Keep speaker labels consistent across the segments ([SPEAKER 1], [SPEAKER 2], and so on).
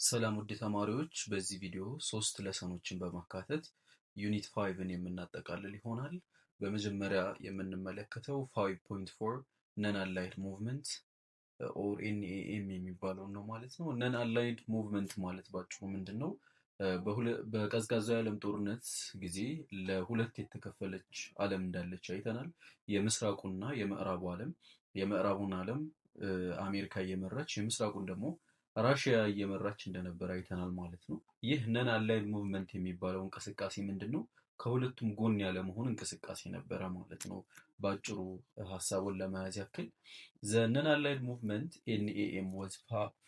[SPEAKER 1] ሰላም ውድ ተማሪዎች በዚህ ቪዲዮ 3 ለሰኖችን በማካተት ዩኒት 5ን የምናጠቃልል ይሆናል። በመጀመሪያ የምንመለከተው 5.4 ነን አላይድ ሙቭመንት ኦር ኤንኤኤም የሚባለውን ነው ማለት ነው። ነን አላይድ ሙቭመንት ማለት ባጭሩ ምንድነው? በቀዝቃዛው የዓለም ጦርነት ጊዜ ለሁለት የተከፈለች ዓለም እንዳለች አይተናል። የምስራቁና የምዕራቡ ዓለም። የምዕራቡን ዓለም አሜሪካ እየመራች የምስራቁን ደግሞ ራሽያ እየመራች እንደነበር አይተናል ማለት ነው። ይህ ነን አላይድ ሙቭመንት የሚባለው እንቅስቃሴ ምንድነው? ከሁለቱም ጎን ያለ መሆን እንቅስቃሴ ነበረ ማለት ነው። ባጭሩ ሀሳቡን ለመያዝ ያክል the non-allied movement NAM was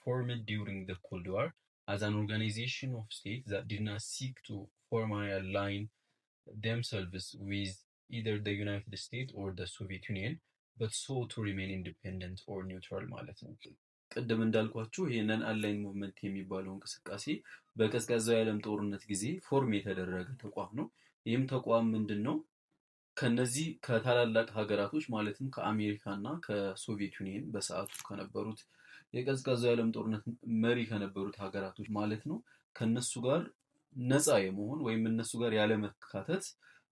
[SPEAKER 1] formed during the Cold War as an organization of states that did not seek to formally align themselves with either the United States or the Soviet Union but sought to remain independent or neutral ማለት ነው። ቅድም እንዳልኳችሁ ይሄንን አላይን ሙቭመንት የሚባለው እንቅስቃሴ በቀዝቃዛው የዓለም ጦርነት ጊዜ ፎርም የተደረገ ተቋም ነው። ይህም ተቋም ምንድነው? ከነዚህ ከታላላቅ ሀገራቶች ማለትም ከአሜሪካና ከሶቪየት ዩኒየን በሰዓቱ ከነበሩት የቀዝቃዛው የዓለም ጦርነት መሪ ከነበሩት ሀገራቶች ማለት ነው ከነሱ ጋር ነፃ የመሆን ወይም እነሱ ጋር ያለመካተት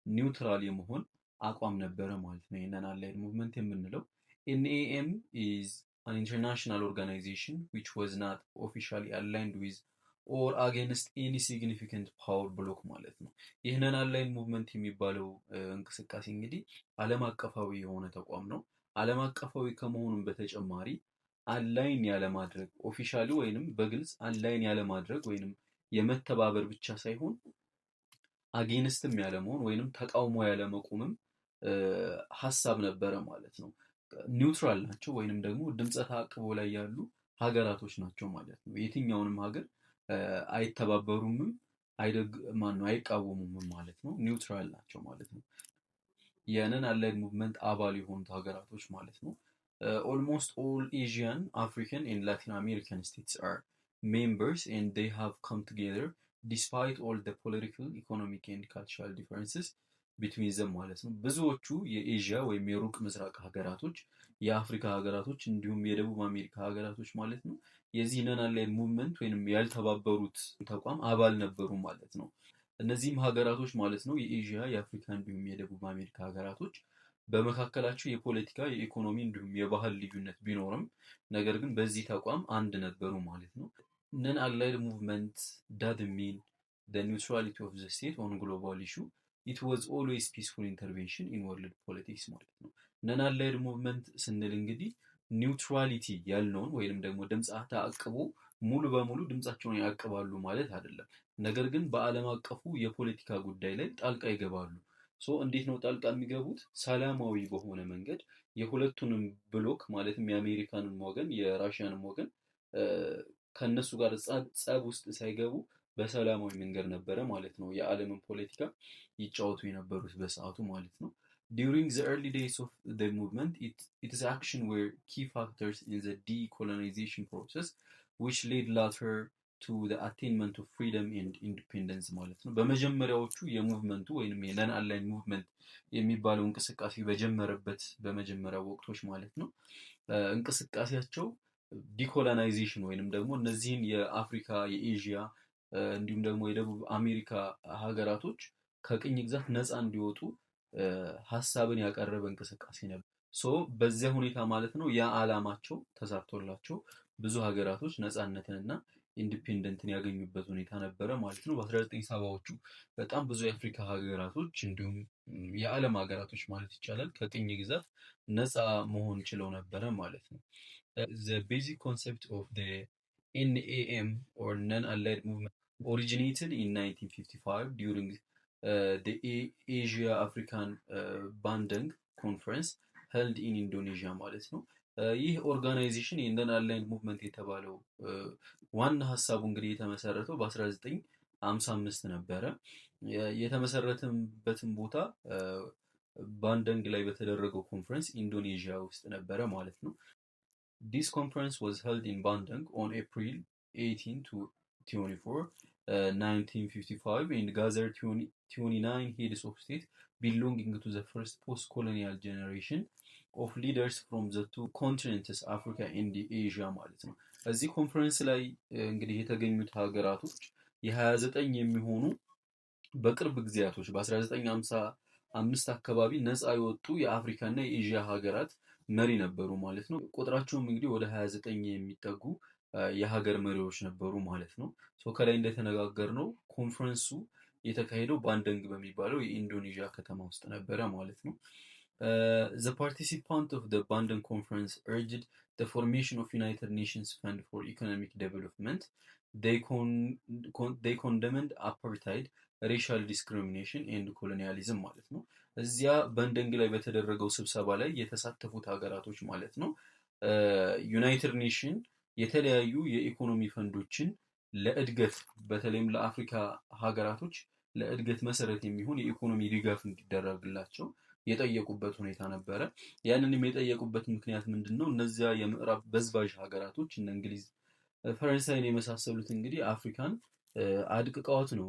[SPEAKER 1] ኒውትራል የመሆን አቋም ነበረ ማለት ነው። ይሄንን አላይን ሙቭመንት የምንለው NAM is an international organization which was not officially aligned with or against any significant power block ማለት ነው። ይህንን አላይን ሙቭመንት የሚባለው እንቅስቃሴ እንግዲህ ዓለም አቀፋዊ የሆነ ተቋም ነው። ዓለም አቀፋዊ ከመሆኑም በተጨማሪ አላይን ያለማድረግ ኦፊሻሊ ወይንም በግልጽ አላይን ያለማድረግ ወይንም የመተባበር ብቻ ሳይሆን አጌንስትም ያለመሆን ወይንም ተቃውሞ ያለመቆምም ሀሳብ ነበረ ማለት ነው። ኒውትራል ናቸው ወይንም ደግሞ ድምፀ ተአቅቦ ላይ ያሉ ሀገራቶች ናቸው ማለት ነው። የትኛውንም ሀገር አይተባበሩምም አይቃወሙም ማለት ነው። ኒውትራል ናቸው ማለት ነው። የነን አላይድ ሙቭመንት አባል የሆኑት ሀገራቶች ማለት ነው። almost all Asian, African and Latin American states are members and they have come together despite all the political, economic and cultural differences between them ማለት ነው። ብዙዎቹ የኤዥያ ወይም የሩቅ ምስራቅ ሀገራቶች፣ የአፍሪካ ሀገራቶች እንዲሁም የደቡብ አሜሪካ ሀገራቶች ማለት ነው የዚህ ነን አላይድ ሙቭመንት ወይንም ያልተባበሩት ተቋም አባል ነበሩ ማለት ነው። እነዚህም ሀገራቶች ማለት ነው የኤዥያ፣ የአፍሪካ እንዲሁም የደቡብ አሜሪካ ሀገራቶች በመካከላቸው የፖለቲካ፣ የኢኮኖሚ እንዲሁም የባህል ልዩነት ቢኖርም ነገር ግን በዚህ ተቋም አንድ ነበሩ ማለት ነው። ነን አላይድ ሙቭመንት doesn't mean the neutrality of the state on global issue. It was always peaceful intervention in world politics ማለት ነው። ነን አላይድ ሙቭመንት ስንል እንግዲህ ኒውትራሊቲ ያልነውን ወይንም ደግሞ ድምፅ ተአቅቦ ሙሉ በሙሉ ድምፃቸውን ያቅባሉ ማለት አይደለም። ነገር ግን በዓለም አቀፉ የፖለቲካ ጉዳይ ላይ ጣልቃ ይገባሉ። እንዴት ነው ጣልቃ የሚገቡት? ሰላማዊ በሆነ መንገድ የሁለቱንም ብሎክ ማለትም የአሜሪካንም ወገን የራሽያንም ወገን ከነሱ ጋር ጸብ ውስጥ ሳይገቡ በሰላማዊ መንገድ ነበረ ማለት ነው የዓለምን ፖለቲካ ይጫወቱ የነበሩት በሰዓቱ ማለት ነው። During the early days of the movement, its action were key factors in the decolonization process, which led later to the attainment of freedom and independence ማለት ነው። በመጀመሪያዎቹ የሙቭመንቱ ወይንም የነን አላይን ሙቭመንት የሚባለው እንቅስቃሴ በጀመረበት በመጀመሪያው ወቅቶች ማለት ነው እንቅስቃሴያቸው ዲኮሎናይዜሽን ወይንም ደግሞ እነዚህን የአፍሪካ፣ የኤዥያ እንዲሁም ደግሞ የደቡብ አሜሪካ ሀገራቶች ከቅኝ ግዛት ነፃ እንዲወጡ ሀሳብን ያቀረበ እንቅስቃሴ ነበር። በዚያ ሁኔታ ማለት ነው ያ ዓላማቸው ተሳክቶላቸው ብዙ ሀገራቶች ነፃነትንና ኢንዲፔንደንትን ያገኙበት ሁኔታ ነበረ ማለት ነው። በ1970ዎቹ በጣም ብዙ የአፍሪካ ሀገራቶች እንዲሁም የዓለም ሀገራቶች ማለት ይቻላል ከቅኝ ግዛት ነፃ መሆን ችለው ነበረ ማለት ነው። The basic concept of the NAM or non-allied movement originated in 1955 during the Asia African Bandung Conference held in Indonesia ማለት ነው። ይህ ኦርጋናይዜሽን የነን አላይን ሙቭመንት የተባለው ዋና ሀሳቡ እንግዲህ የተመሰረተው በ1955 ነበረ። የተመሰረተበትን ቦታ ባንደንግ ላይ በተደረገው ኮንፈረንስ ኢንዶኔዥያ ውስጥ ነበረ ማለት ነው። This conference was held in Bandung on April 18 to 24, 1955 and gathered 29 heads of state belonging to the first post-colonial generation of leaders from the two continents Africa and Asia ማለት ነው። እዚህ ኮንፈረንስ ላይ እንግዲህ የተገኙት ሀገራቶች የ29 የሚሆኑ በቅርብ ጊዜያቶች በ1955 አካባቢ ነፃ የወጡ የአፍሪካና የኤዥያ ሀገራት መሪ ነበሩ ማለት ነው። ቁጥራቸውም እንግዲህ ወደ 29 የሚጠጉ የሀገር መሪዎች ነበሩ ማለት ነው። ከላይ እንደተነጋገርነው ኮንፈረንሱ የተካሄደው ባንደንግ በሚባለው የኢንዶኔዥያ ከተማ ውስጥ ነበረ ማለት ነው። The participant of the Bandung Conference urged the formation of United Nations Fund for Economic Development. They condemned apartheid, ሬሻል ዲስክሪሚኔሽን ኤንድ ኮሎኒያሊዝም ማለት ነው። እዚያ በንደንግ ላይ በተደረገው ስብሰባ ላይ የተሳተፉት ሀገራቶች ማለት ነው ዩናይትድ ኔሽን የተለያዩ የኢኮኖሚ ፈንዶችን ለእድገት በተለይም ለአፍሪካ ሀገራቶች ለእድገት መሰረት የሚሆን የኢኮኖሚ ድጋፍ እንዲደረግላቸው የጠየቁበት ሁኔታ ነበረ። ያንንም የጠየቁበት ምክንያት ምንድን ነው? እነዚያ የምዕራብ በዝባዥ ሀገራቶች እነ እንግሊዝ፣ ፈረንሳይን የመሳሰሉት እንግዲህ አፍሪካን አድቅቀዋት ነው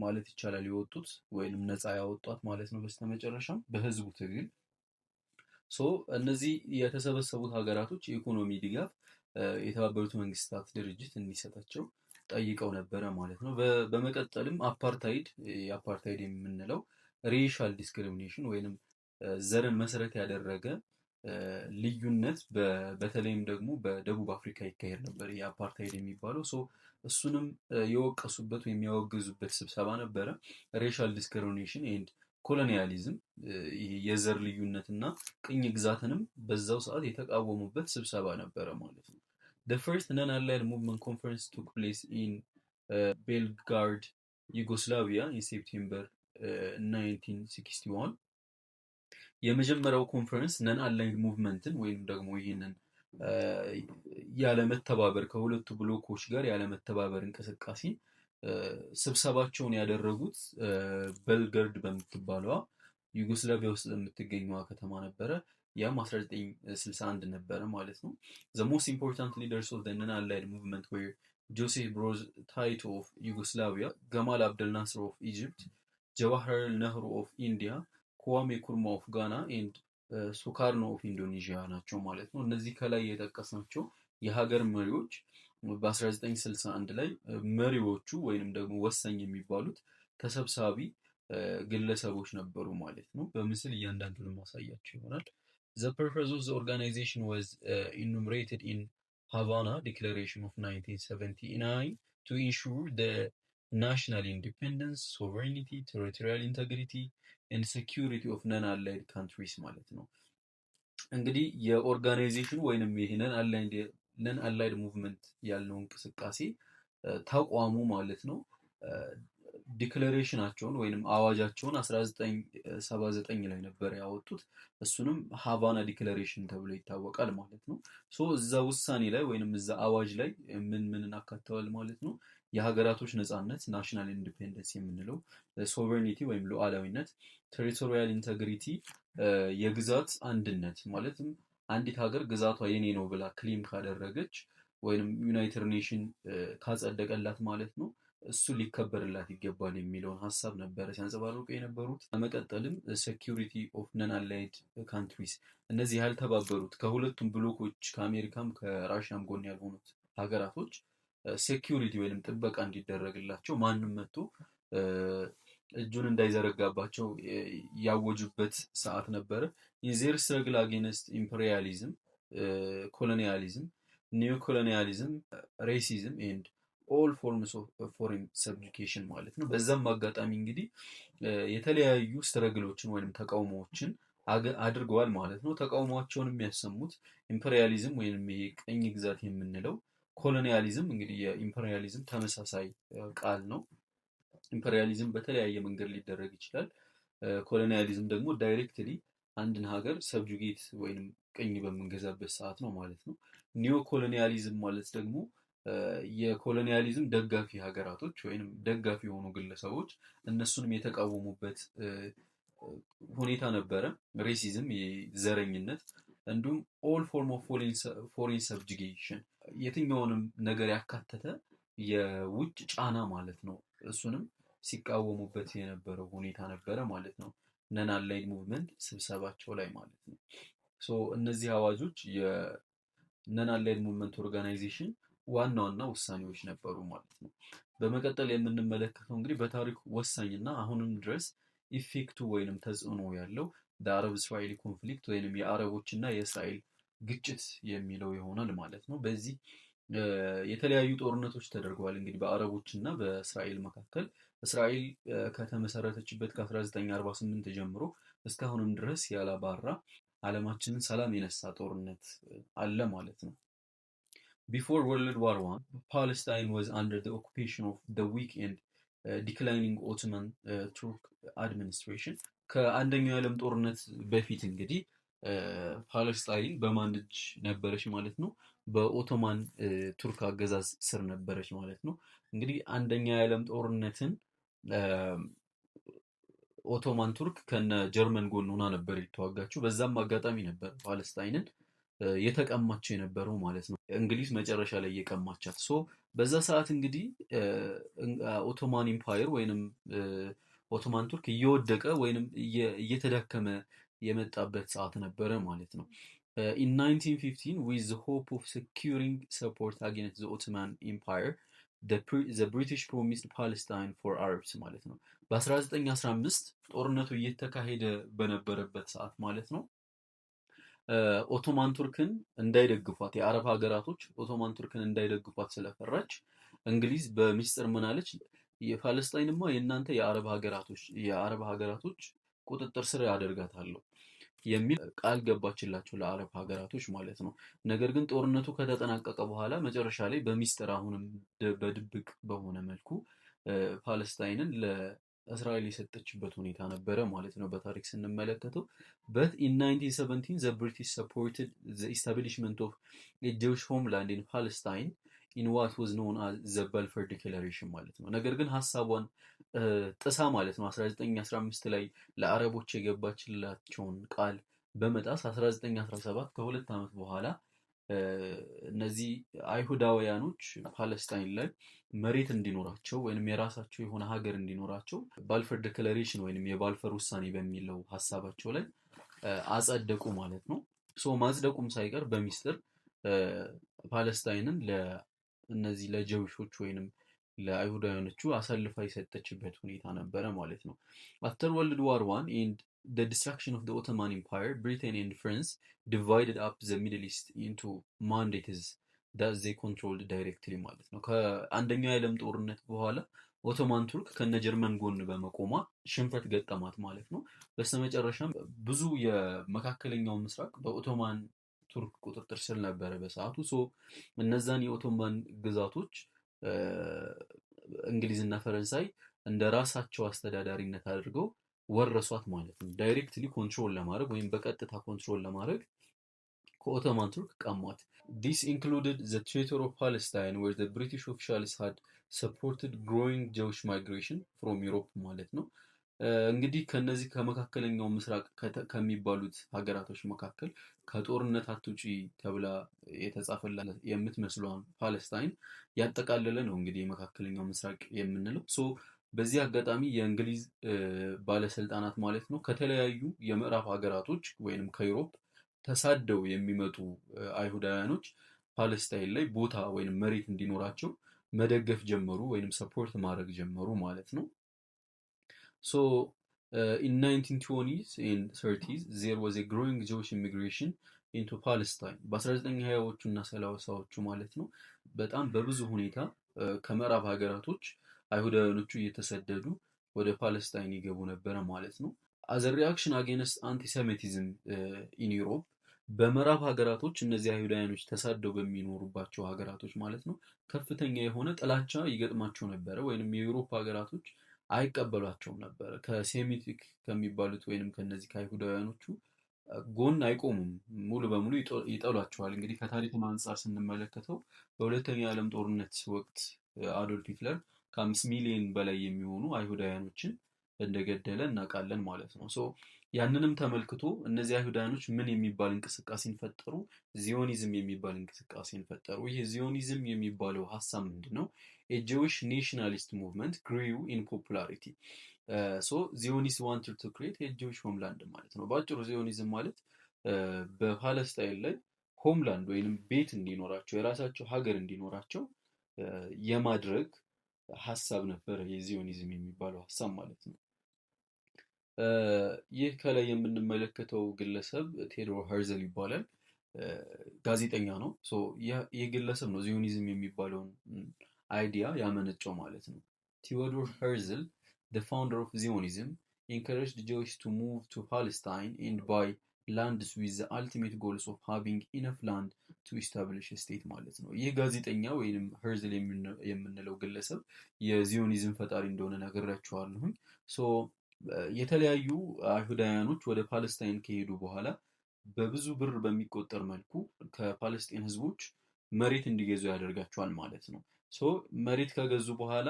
[SPEAKER 1] ማለት ይቻላል የወጡት ወይንም ነፃ ያወጧት ማለት ነው። በስተመጨረሻም በህዝቡ ትግል እነዚህ የተሰበሰቡት ሀገራቶች የኢኮኖሚ ድጋፍ የተባበሩት መንግስታት ድርጅት እንዲሰጣቸው ጠይቀው ነበረ ማለት ነው። በመቀጠልም አፓርታይድ የምንለው ሬሻል ዲስክሪሚኔሽን ወይንም ዘርን መሰረት ያደረገ ልዩነት በተለይም ደግሞ በደቡብ አፍሪካ ይካሄድ ነበር የአፓርታይድ የሚባለው እሱንም የወቀሱበት ወይም ያወገዙበት ስብሰባ ነበረ። ሬሻል ዲስክሪሚኔሽን ኤንድ ኮሎኒያሊዝም የዘር ልዩነት እና ቅኝ ግዛትንም በዛው ሰዓት የተቃወሙበት ስብሰባ ነበረ ማለት ነው። The first non-aligned movement conference took place in ቤልጋርድ ዩጎስላቪያ in September 1961 የመጀመሪያው ኮንፈረንስ ነን አላይንድ ሙቭመንትን ወይም ደግሞ ይህንን ያለመተባበር ከሁለቱ ብሎኮች ጋር ያለመተባበር እንቅስቃሴ ስብሰባቸውን ያደረጉት ቤልጋርድ በምትባለዋ ዩጎስላቪያ ውስጥ በምትገኘዋ ከተማ ነበረ። ያም 1961 ነበረ ማለት ነው። The most important leaders of the non-aligned movement were Joseph Broz Tito of Yugoslavia, Gamal Abdel Nasser of Egypt, Jawaharlal Nehru of India, Kwame Nkrumah of Ghana and ሱካርኖ ኦፍ ኢንዶኔዥያ ናቸው ማለት ነው። እነዚህ ከላይ የጠቀስናቸው የሀገር መሪዎች በ1961 ላይ መሪዎቹ ወይንም ደግሞ ወሳኝ የሚባሉት ተሰብሳቢ ግለሰቦች ነበሩ ማለት ነው። በምስል እያንዳንዱን ማሳያቸው ይሆናል። The purpose of the organization was enumerated in Havana Declaration of 1979 to ensure the national independence, sovereignty, territorial integrity and security of non-allied countries ማለት ነው። እንግዲህ የኦርጋናይዜሽኑ ወይንም ይሄ ነን አላይድ ሙቭመንት ያለው እንቅስቃሴ ተቋሙ ማለት ነው ዲክለሬሽናቸውን ወይንም አዋጃቸውን 1979 ላይ ነበር ያወጡት። እሱንም ሃቫና ዲክለሬሽን ተብሎ ይታወቃል ማለት ነው። እዛ ውሳኔ ላይ ወይንም እዛ አዋጅ ላይ ምንን አካተዋል ማለት ነው? የሀገራቶች ነፃነት ናሽናል ኢንዲፔንደንስ የምንለው፣ ሶቨሬኒቲ ወይም ሉዓላዊነት፣ ቴሪቶሪያል ኢንተግሪቲ የግዛት አንድነት ማለትም አንዲት ሀገር ግዛቷ የኔ ነው ብላ ክሊም ካደረገች ወይንም ዩናይትድ ኔሽን ካጸደቀላት ማለት ነው እሱ ሊከበርላት ይገባል የሚለውን ሀሳብ ነበረ ሲያንጸባርቁ የነበሩት። በመቀጠልም ሴኪሪቲ ኦፍ ነን አላይድ ካንትሪስ እነዚህ ያልተባበሩት ከሁለቱም ብሎኮች ከአሜሪካም ከራሽያም ጎን ያልሆኑት ሀገራቶች ሴኪሪቲ ወይንም ጥበቃ እንዲደረግላቸው ማንም መጥቶ እጁን እንዳይዘረጋባቸው ያወጁበት ሰዓት ነበረ። ኢንዜር ስትረግል አጌንስት ኢምፔሪያሊዝም፣ ኮሎኒያሊዝም፣ ኒዮ ኮሎኒያሊዝም፣ ሬሲዝም ኤንድ ኦል ፎርምስ ኦፍ ፎሬን ሰብጁኬሽን ማለት ነው። በዛም አጋጣሚ እንግዲህ የተለያዩ ስትረግሎችን ወይም ተቃውሞዎችን አድርገዋል ማለት ነው። ተቃውሟቸውን የሚያሰሙት ኢምፔሪያሊዝም ወይም ይሄ ቅኝ ግዛት የምንለው፣ ኮሎኒያሊዝም እንግዲህ የኢምፔሪያሊዝም ተመሳሳይ ቃል ነው። ኢምፔሪያሊዝም በተለያየ መንገድ ሊደረግ ይችላል። ኮሎኒያሊዝም ደግሞ ዳይሬክትሊ አንድን ሀገር ሰብጁጌት ወይም ቅኝ በምንገዛበት ሰዓት ነው ማለት ነው። ኒዮ ኮሎኒያሊዝም ማለት ደግሞ የኮሎኒያሊዝም ደጋፊ ሀገራቶች ወይም ደጋፊ የሆኑ ግለሰቦች እነሱንም የተቃወሙበት ሁኔታ ነበረ። ሬሲዝም ዘረኝነት፣ እንዲሁም ኦል ፎርም ኦፍ ፎሬን ሰብጁጌሽን የትኛውንም ነገር ያካተተ የውጭ ጫና ማለት ነው። እሱንም ሲቃወሙበት የነበረው ሁኔታ ነበረ ማለት ነው። ነን አላይድ ሙቭመንት ስብሰባቸው ላይ ማለት ነው። እነዚህ አዋጆች የነን አላይድ ሙቭመንት ኦርጋናይዜሽን ዋና ዋና ውሳኔዎች ነበሩ ማለት ነው። በመቀጠል የምንመለከተው እንግዲህ በታሪክ ወሳኝና አሁንም ድረስ ኢፌክቱ ወይንም ተጽዕኖ ያለው በአረብ እስራኤል ኮንፍሊክት ወይንም የአረቦችና የእስራኤል ግጭት የሚለው ይሆናል ማለት ነው። በዚህ የተለያዩ ጦርነቶች ተደርገዋል እንግዲህ በአረቦችና በእስራኤል መካከል። እስራኤል ከተመሰረተችበት ከ1948 ጀምሮ እስካሁንም ድረስ ያላባራ ዓለማችንን ሰላም የነሳ ጦርነት አለ ማለት ነው። Before World War I, Palestine was under the occupation of the weak and declining Ottoman Turk administration. ከአንደኛው የዓለም ጦርነት በፊት እንግዲህ ፓለስታይን በማን እጅ ነበረች ማለት ነው? በኦቶማን ቱርክ አገዛዝ ስር ነበረች ማለት ነው። እንግዲህ አንደኛ የዓለም ጦርነትን ኦቶማን ቱርክ ከነ ጀርመን ጎን ሆና ነበር የተዋጋችው። በዛም አጋጣሚ ነበር ፓለስታይንን የተቀማቸው የነበረው ማለት ነው። እንግሊዝ መጨረሻ ላይ የቀማቻት። ሶ በዛ ሰዓት እንግዲህ ኦቶማን ኢምፓየር ወይንም ኦቶማን ቱርክ እየወደቀ ወይንም እየተዳከመ የመጣበት ሰዓት ነበረ ማለት ነው። in 1915 with the hope of securing support against the Ottoman Empire the British promised Palestine for Arabs ማለት ነው። በ1915 ጦርነቱ እየተካሄደ በነበረበት ሰዓት ማለት ነው ኦቶማን ቱርክን እንዳይደግፏት የአረብ ሀገራቶች ኦቶማን ቱርክን እንዳይደግፏት ስለፈራች እንግሊዝ በሚስጥር ምን አለች? የፓለስታይንማ የእናንተ የአረብ ሀገራቶች ቁጥጥር ስር ያደርጋታለሁ የሚል ቃል ገባችላቸው ለአረብ ሀገራቶች ማለት ነው። ነገር ግን ጦርነቱ ከተጠናቀቀ በኋላ መጨረሻ ላይ በሚስጥር አሁንም በድብቅ በሆነ መልኩ ፓለስታይንን ለእስራኤል የሰጠችበት ሁኔታ ነበረ ማለት ነው በታሪክ ስንመለከተው። but in 1917 the British supported the establishment of a Jewish homeland in Palestine in what was known as the Balfour Declaration ማለት ነው። ነገር ግን ሀሳቧን ጥሳ ማለት ነው 1915 ላይ ለአረቦች የገባችላቸውን ቃል በመጣስ 1917 ከሁለት ዓመት በኋላ እነዚህ አይሁዳውያኖች ፓለስታይን ላይ መሬት እንዲኖራቸው ወይንም የራሳቸው የሆነ ሀገር እንዲኖራቸው ባልፈር ዲክለሬሽን ወይንም የባልፈር ውሳኔ በሚለው ሀሳባቸው ላይ አጸደቁ ማለት ነው። ሶ ማጽደቁም ሳይቀር በሚስጥር ፓለስታይንን ለእነዚህ ለጀውሾች ወይንም ለአይሁዳውያኖቹ አሳልፋ የሰጠችበት ሁኔታ ነበረ ማለት ነው። አፍተር ወርልድ ዋር ዋን ኤንድ the destruction of the Ottoman Empire, Britain and France divided up the Middle East into mandates that they controlled directly ማለት ነው። ከአንደኛው የዓለም ጦርነት በኋላ ኦቶማን ቱርክ ከነ ጀርመን ጎን በመቆሟ ሽንፈት ገጠማት ማለት ነው። በስተመጨረሻም ብዙ የመካከለኛው ምስራቅ በኦቶማን ቱርክ ቁጥጥር ስር ነበረ በሰዓቱ። ሶ እነዛን የኦቶማን ግዛቶች እንግሊዝና ፈረንሳይ እንደ ራሳቸው አስተዳዳሪነት አድርገው ወረሷት ማለት ነው። ዳይሬክትሊ ኮንትሮል ለማድረግ ወይም በቀጥታ ኮንትሮል ለማድረግ ከኦቶማን ቱርክ ቀሟት። This included the territory of Palestine where the British officials had supported growing Jewish migration from Europe ማለት ነው። እንግዲህ ከነዚህ ከመካከለኛው ምስራቅ ከሚባሉት ሀገራቶች መካከል ከጦርነት አትውጪ ተብላ የተጻፈላት የምትመስሏን ፓለስታይን ያጠቃለለ ነው እንግዲህ የመካከለኛው ምስራቅ የምንለው። ሶ በዚህ አጋጣሚ የእንግሊዝ ባለስልጣናት ማለት ነው ከተለያዩ የምዕራብ ሀገራቶች ወይንም ከዩሮፕ ተሳደው የሚመጡ አይሁዳውያኖች ፓለስታይን ላይ ቦታ ወይንም መሬት እንዲኖራቸው መደገፍ ጀመሩ ወይንም ሰፖርት ማድረግ ጀመሩ ማለት ነው። ሶ in 1920s and 30s there was a growing Jewish immigration into Palestine በ1920ዎቹ እና 30ዎቹ ማለት ነው በጣም በብዙ ሁኔታ ከምዕራብ ሀገራቶች አይሁዳውያኖቹ እየተሰደዱ ወደ ፓለስታይን ይገቡ ነበረ ማለት ነው። as a reaction against anti-Semitism in Europe በምዕራብ ሀገራቶች እነዚህ አይሁዳውያኖች ተሳደው በሚኖሩባቸው ሀገራቶች ማለት ነው ከፍተኛ የሆነ ጥላቻ ይገጥማቸው ነበረ ወይንም የዩሮፕ ሀገራቶች አይቀበሏቸውም ነበረ። ከሴሚቲክ ከሚባሉት ወይንም ከነዚህ ከአይሁዳውያኖቹ ጎን አይቆሙም፣ ሙሉ በሙሉ ይጠሏቸዋል። እንግዲህ ከታሪክም አንጻር ስንመለከተው በሁለተኛው የዓለም ጦርነት ወቅት አዶልፍ ሂትለር ከ5 ሚሊዮን በላይ የሚሆኑ አይሁዳውያኖችን እንደገደለ እናውቃለን ማለት ነው። ሶ ያንንም ተመልክቶ እነዚህ አይሁዳውያኖች ምን የሚባል እንቅስቃሴን ፈጠሩ? ዚዮኒዝም የሚባል እንቅስቃሴን ፈጠሩ። ይህ ዚዮኒዝም የሚባለው ሀሳብ ምንድን ነው? የጂዊሽ ኔሽናሊስት ሙቭመንት ግሪው ኢን ፖፑላሪቲ ሶ ዚዮኒስት ዋንትድ ቱ ክሬት የጂዊሽ ሆምላንድ ማለት ነው። በአጭሩ ዚዮኒዝም ማለት በፓለስታይን ላይ ሆምላንድ ወይንም ቤት እንዲኖራቸው የራሳቸው ሀገር እንዲኖራቸው የማድረግ ሀሳብ ነበረ የዚዮኒዝም የሚባለው ሀሳብ ማለት ነው። ይህ ከላይ የምንመለከተው ግለሰብ ቴዎዶር ሄርዝል ይባላል። ጋዜጠኛ ነው። ይህ ግለሰብ ነው ዚዮኒዝም የሚባለውን አይዲያ ያመነጨው ማለት ነው። ቴዎዶር ሄርዝል the founder of Zionism encouraged Jews to move to Palestine and buy lands with the ultimate goals of having enough land to establish a state ማለት ነው። ይህ ጋዜጠኛ ወይንም ሄርዝል የምንለው ግለሰብ የዚዮኒዝም ፈጣሪ እንደሆነ ነግሬያችኋለሁኝ። የተለያዩ አይሁዳውያኖች ወደ ፓለስታይን ከሄዱ በኋላ በብዙ ብር በሚቆጠር መልኩ ከፓለስቲን ህዝቦች መሬት እንዲገዙ ያደርጋቸዋል ማለት ነው። መሬት ከገዙ በኋላ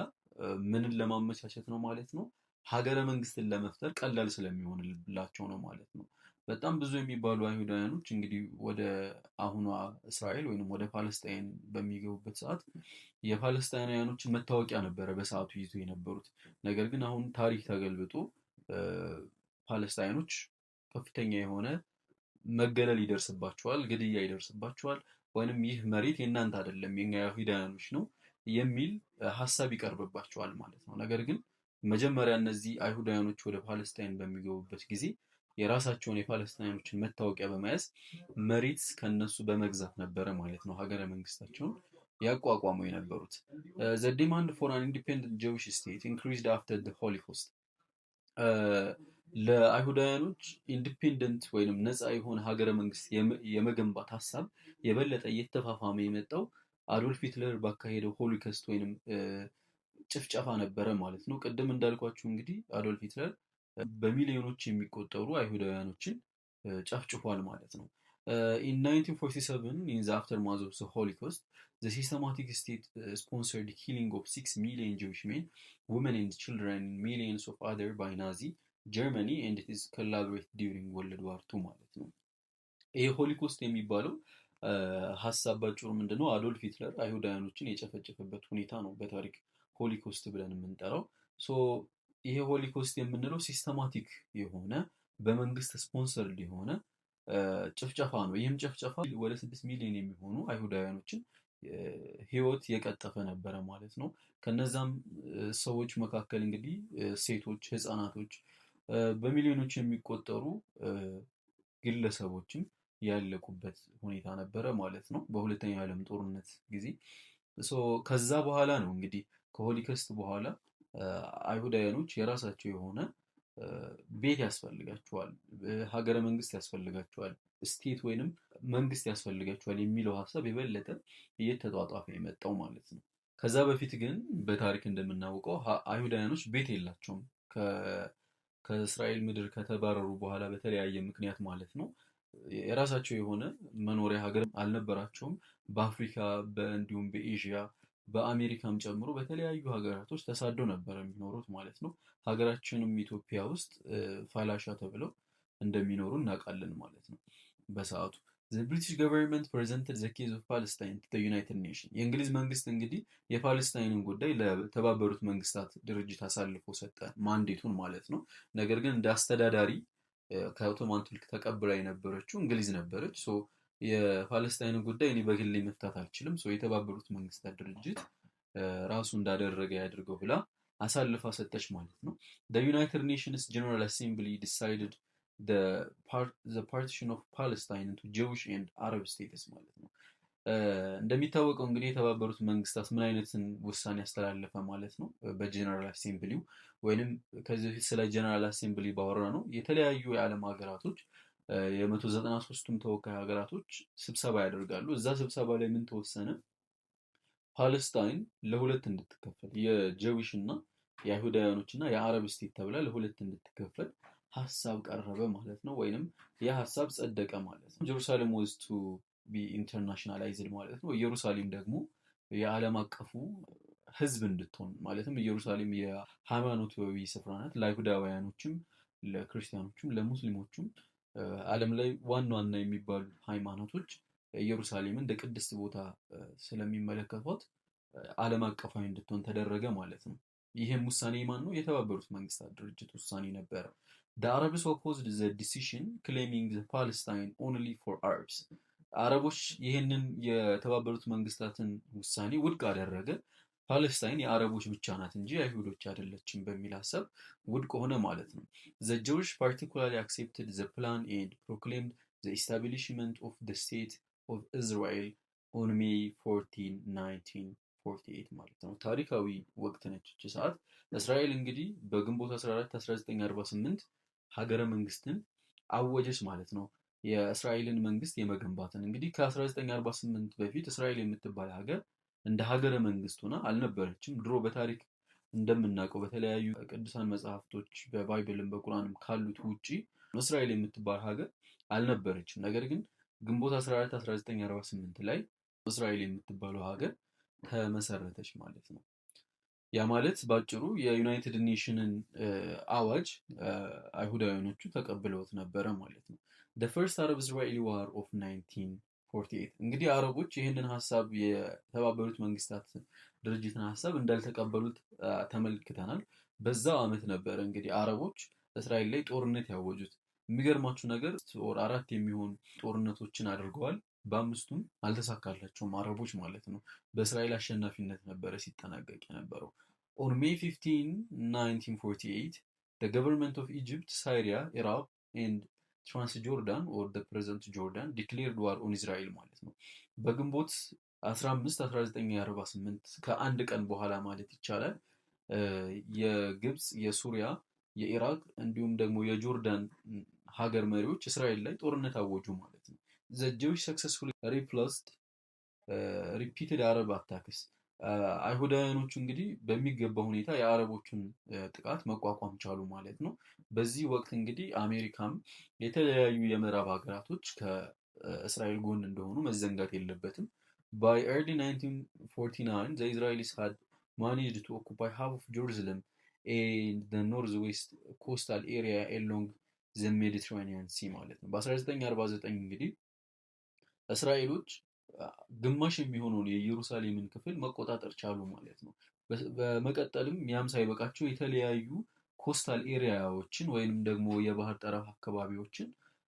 [SPEAKER 1] ምንን ለማመቻቸት ነው ማለት ነው? ሀገረ መንግስትን ለመፍጠር ቀላል ስለሚሆንላቸው ነው ማለት ነው። በጣም ብዙ የሚባሉ አይሁዳውያኖች እንግዲህ ወደ አሁኗ እስራኤል ወይንም ወደ ፓለስታይን በሚገቡበት ሰዓት የፓለስታይናውያኖችን መታወቂያ ነበረ በሰዓቱ ይዞ የነበሩት። ነገር ግን አሁን ታሪክ ተገልብጦ ፓለስታይኖች ከፍተኛ የሆነ መገለል ይደርስባቸዋል፣ ግድያ ይደርስባቸዋል፣ ወይንም ይህ መሬት የእናንተ አይደለም የኛ አይሁዳውያኖች ነው የሚል ሀሳብ ይቀርብባቸዋል ማለት ነው። ነገር ግን መጀመሪያ እነዚህ አይሁዳውያኖች ወደ ፓለስታይን በሚገቡበት ጊዜ የራሳቸውን የፓለስታይኖችን መታወቂያ በመያዝ መሬት ከነሱ በመግዛት ነበረ ማለት ነው ሀገረ መንግስታቸውን ያቋቋሙ የነበሩት። the demand for an independent Jewish state increased after the Holocaust ለአይሁዳውያኖች ኢንዲፔንደንት ወይንም ነፃ የሆነ ሀገረ መንግስት የመገንባት ሀሳብ የበለጠ እየተፋፋመ የመጣው አዶልፍ ሂትለር ባካሄደው ሆሎኮስት ወይንም ጭፍጨፋ ነበረ ማለት ነው። ቅድም እንዳልኳችሁ እንግዲህ አዶልፍ ሂትለር በሚሊዮኖች የሚቆጠሩ አይሁዳውያኖችን ጨፍጭፏል ማለት ነው። in 1947 in the aftermath of the Holocaust the systematic state sponsored the killing of 6 million Jewish men, women and children and millions of others by Nazi Germany and it is collaborated during World War II ማለት ነው። ይሄ ሆሎኮስት የሚባለው ሀሳብ ባጭሩ ምንድነው? አዶልፍ ሂትለር አይሁዳውያኖችን የጨፈጨፈበት ሁኔታ ነው በታሪክ ሆሎኮስት ብለን የምንጠራው። ይሄ ሆሎኮስት የምንለው ሲስተማቲክ የሆነ በመንግስት ስፖንሰርድ የሆነ ጭፍጨፋ ነው። ይህም ጭፍጨፋ ወደ 6 ሚሊዮን የሚሆኑ አይሁዳውያኖችን ህይወት የቀጠፈ ነበረ ማለት ነው። ከነዛም ሰዎች መካከል እንግዲህ ሴቶች፣ ህፃናቶች፣ በሚሊዮኖች የሚቆጠሩ ግለሰቦችም ያለቁበት ሁኔታ ነበረ ማለት ነው በሁለተኛው የዓለም ጦርነት ጊዜ። ከዛ በኋላ ነው እንግዲህ ከሆሎኮስት በኋላ አይሁዳውያኖች የራሳቸው የሆነ ቤት ያስፈልጋቸዋል፣ ሀገረ መንግስት ያስፈልጋቸዋል፣ ስቴት ወይንም መንግስት ያስፈልጋቸዋል የሚለው ሀሳብ የበለጠ እየተጧጧፈ የመጣው ማለት ነው። ከዛ በፊት ግን በታሪክ እንደምናውቀው አይሁዳውያኖች ቤት የላቸውም። ከእስራኤል ምድር ከተባረሩ በኋላ በተለያየ ምክንያት ማለት ነው የራሳቸው የሆነ መኖሪያ ሀገር አልነበራቸውም። በአፍሪካ እንዲሁም በኤዥያ በአሜሪካም ጨምሮ በተለያዩ ሀገራቶች ተሳደው ነበር የሚኖሩት ማለት ነው። ሀገራችንም ኢትዮጵያ ውስጥ ፋላሻ ተብለው እንደሚኖሩ እናውቃለን ማለት ነው በሰዓቱ። the British government presented the case of Palestine to the United Nations የእንግሊዝ መንግስት እንግዲህ የፓለስታይንን ጉዳይ ለተባበሩት መንግስታት ድርጅት አሳልፎ ሰጠ፣ ማንዴቱን ማለት ነው። ነገር ግን እንደ አስተዳዳሪ ከኦቶማን ቱርክ ተቀብላ የነበረችው እንግሊዝ ነበረች። የፓለስታይንን ጉዳይ እኔ በግሌ መፍታት አልችልም፣ የተባበሩት መንግስታት ድርጅት ራሱ እንዳደረገ ያድርገው ብላ አሳልፋ ሰጠች ማለት ነው። the United Nations General Assembly decided the partition of Palestine into Jewish and Arab states ማለት ነው። እንደሚታወቀው እንግዲህ የተባበሩት መንግስታት ምን አይነትን ውሳኔ ያስተላለፈ ማለት ነው? በጀነራል አሴምብሊው ወይንም ከዚህ በፊት ስለ ጀነራል አሴምብሊ ባወራ ነው የተለያዩ የዓለም ሀገራቶች የ193ቱም ተወካይ ሀገራቶች ስብሰባ ያደርጋሉ። እዛ ስብሰባ ላይ ምን ተወሰነ? ፓለስታይን ለሁለት እንድትከፈል የጀዊሽ እና የአይሁዳውያኖች እና የአረብ ስቴት ተብላ ለሁለት እንድትከፈል ሀሳብ ቀረበ ማለት ነው። ወይንም ያ ሀሳብ ጸደቀ ማለት ነው። ጀሩሳሌም was to be internationalized ማለት ነው። ኢየሩሳሌም ደግሞ የዓለም አቀፉ ህዝብ እንድትሆን ማለትም ኢየሩሳሌም የሃይማኖታዊ ስፍራ ናት። ለአይሁዳውያኖችም፣ ለክርስቲያኖችም፣ ለሙስሊሞችም ዓለም ላይ ዋና ዋና የሚባሉ ሃይማኖቶች ኢየሩሳሌምን እንደ ቅድስት ቦታ ስለሚመለከቷት ዓለም አቀፋዊ እንድትሆን ተደረገ ማለት ነው። ይህም ውሳኔ ማን ነው? የተባበሩት መንግስታት ድርጅት ውሳኔ ነበረ። The Arabs opposed the decision, claiming the Palestine only for Arabs. አረቦች ይህንን የተባበሩት መንግስታትን ውሳኔ ውድቅ አደረገ። ፓለስታይን የአረቦች ብቻ ናት እንጂ አይሁዶች አይደለችም በሚል ሀሳብ ውድቅ ሆነ ማለት ነው። ዘ ጀዊሽ ፓርቲኩላርሊ አክሴፕትድ ዘ ፕላን ኤንድ ፕሮክሌምድ ዘ ኢስታብሊሽመንት ኦፍ ዘ ስቴት ኦፍ እስራኤል ኦን ሜይ 14 1948 ማለት ነው። ታሪካዊ ወቅት ነች እች ሰዓት። እስራኤል እንግዲህ በግንቦት 14 1948 ሀገረ መንግስትን አወጀች ማለት ነው። የእስራኤልን መንግስት የመገንባትን እንግዲህ ከ1948 በፊት እስራኤል የምትባል ሀገር እንደ ሀገረ መንግስት ሆና አልነበረችም። ድሮ በታሪክ እንደምናውቀው በተለያዩ ቅዱሳን መጽሐፍቶች በባይብልም በቁርአንም ካሉት ውጪ እስራኤል የምትባል ሀገር አልነበረችም። ነገር ግን ግንቦት 14 1948 ላይ እስራኤል የምትባለው ሀገር ተመሰረተች ማለት ነው። ያ ማለት ባጭሩ የዩናይትድ ኔሽንን አዋጅ አይሁዳውያኖቹ ተቀብለውት ነበረ ማለት ነው። the first Arab-Israeli war of 1948 እንግዲህ አረቦች ይህንን ሀሳብ የተባበሩት መንግስታት ድርጅትን ሀሳብ እንዳልተቀበሉት ተመልክተናል። በዛው አመት ነበረ እንግዲህ አረቦች እስራኤል ላይ ጦርነት ያወጁት። የሚገርማችሁ ነገር አራት የሚሆን ጦርነቶችን አድርገዋል። በአምስቱም አልተሳካላቸውም አረቦች ማለት ነው። በእስራኤል አሸናፊነት ነበረ ሲጠናቀቅ የነበረው። on May 15 1948 the government of Egypt, Syria, Iraq and Transjordan or the present Jordan declared war on Israel ማለት ነው። በግንቦት 15 1948 ከአንድ ቀን በኋላ ማለት ይቻላል የግብፅ፣ የሱሪያ፣ የኢራቅ እንዲሁም ደግሞ የጆርዳን ሀገር መሪዎች እስራኤል ላይ ጦርነት አወጁ ማለት ነው። the Jewish successfully repulsed repeated Arab attacks አይሁዳውያኖቹ እንግዲህ በሚገባ ሁኔታ የአረቦቹን ጥቃት መቋቋም ቻሉ ማለት ነው። በዚህ ወቅት እንግዲህ አሜሪካም የተለያዩ የምዕራብ ሀገራቶች ከእስራኤል ጎን እንደሆኑ መዘንጋት የለበትም። by early 1949 the Israelis had managed to occupy half of Jerusalem and the northwest coastal area along the Mediterranean Sea ማለት ነው። በ1949 እንግዲህ እስራኤሎች ግማሽ የሚሆነውን የኢየሩሳሌምን ክፍል መቆጣጠር ቻሉ ማለት ነው። በመቀጠልም ያም ሳይበቃቸው የተለያዩ ኮስታል ኤሪያዎችን ወይንም ደግሞ የባህር ጠረፍ አካባቢዎችን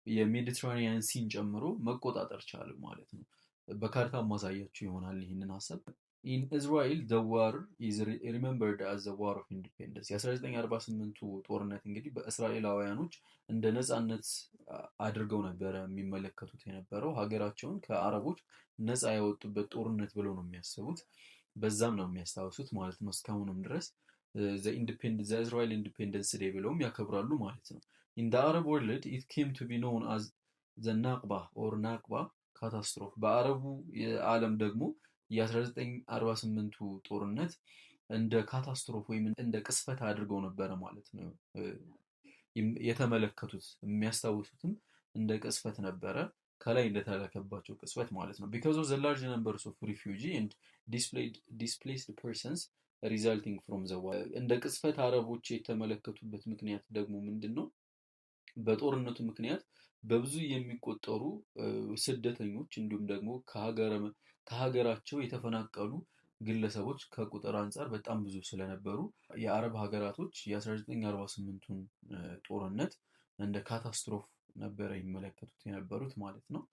[SPEAKER 1] የሜዲትራኒያን ሲን ጨምሮ መቆጣጠር ቻሉ ማለት ነው። በካርታ ማሳያችሁ ይሆናል ይህንን ሀሳብ። in Israel the war is remembered as the war of independence የ1948ቱ ጦርነት እንግዲህ በእስራኤላውያኖች እንደ ነጻነት አድርገው ነበረ የሚመለከቱት የነበረው። ሀገራቸውን ከአረቦች ነፃ ያወጡበት ጦርነት ብለው ነው የሚያስቡት። በዛም ነው የሚያስታውሱት ማለት ነው። እስካሁንም ድረስ the Israel Independence Day ብለውም ያከብራሉ ማለት ነው። in the Arab world it came to be known as the Nakba or Nakba catastrophe በአረቡ የዓለም ደግሞ የ1948ቱ ጦርነት እንደ ካታስትሮፍ ወይም እንደ ቅስፈት አድርገው ነበረ ማለት ነው የተመለከቱት። የሚያስታውሱትም እንደ ቅስፈት ነበረ፣ ከላይ እንደተላከባቸው ቅስፈት ማለት ነው። because of the large numbers of refugee and displaced persons resulting from the war እንደ ቅስፈት አረቦች የተመለከቱበት ምክንያት ደግሞ ምንድን ነው? በጦርነቱ ምክንያት በብዙ የሚቆጠሩ ስደተኞች እንዲሁም ደግሞ ከሀገራቸው የተፈናቀሉ ግለሰቦች ከቁጥር አንጻር በጣም ብዙ ስለነበሩ የአረብ ሀገራቶች የ1948ቱን ጦርነት እንደ ካታስትሮፍ ነበረ ይመለከቱት የነበሩት ማለት ነው።